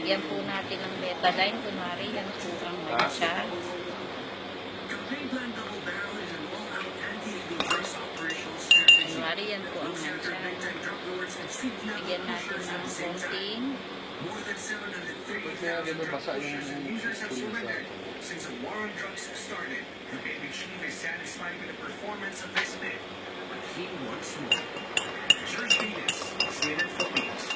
Lagyan po natin ng betadine. Kunwari, yan po ang mancha. Kunwari, yan po ang mancha. Lagyan natin ng konting. Kaya gano'n basa yung Since the war on drugs started, the baby chief is satisfied with the performance of his men, but he wants more. George Venus, CNN Philippines.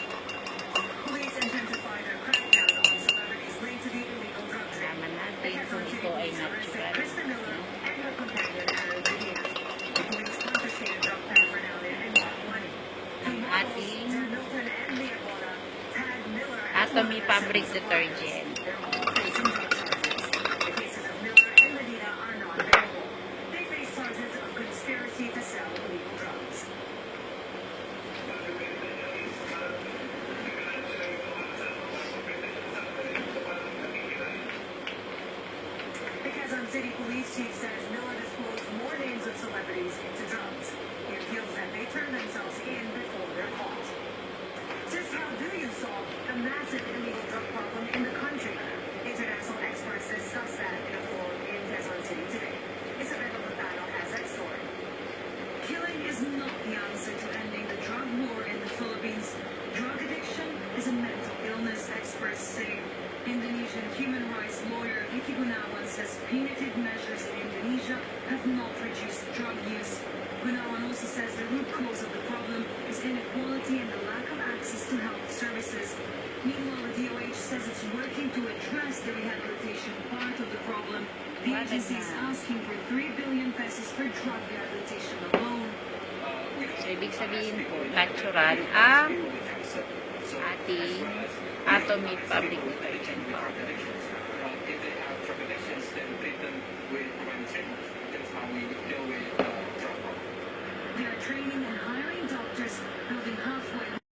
Police intensify their crackdown on celebrities linked to the illegal drug trade. Naman natin kung ito ay natural. Krista Miller and her companion Aaron Medina. The police confiscated drug paraphernalia and blocked money. Ang ating Milton and Leopold tagged Miller as Atomy Fabric Detergent. They're all facing drug charges. The cases of Miller and Medina are not available. They face charges of conspiracy to sell illegal drugs. The Quezon City Police Chief says Miller disclosed more names of celebrities into drugs. He appeals that they turn themselves in before they're caught. Just how do you solve a massive illegal drug problem in the country? International experts discuss that in a forum in Quezon City today. Isabella Lutano has that story. Killing is not the answer to ending the drug war in the Philippines. Drug addiction is a mental illness, experts say. Indonesian human rights lawyer Vicky Gunawan says punitive measures in Indonesia have not reduced drug use. Gunawan also says the root cause of the problem is inequality and the lack of access to health services. Meanwhile, the DOH says it's working to address the rehabilitation part of the problem. The agency is asking for 3 billion pesos for drug rehabilitation alone. So, ibig sabihin po, natural ang ating Atomy Fabric Detergent. If they have drug addictions, then treat them with preventive treatment. That's how we deal with drug problem. They are training and hiring doctors, building halfway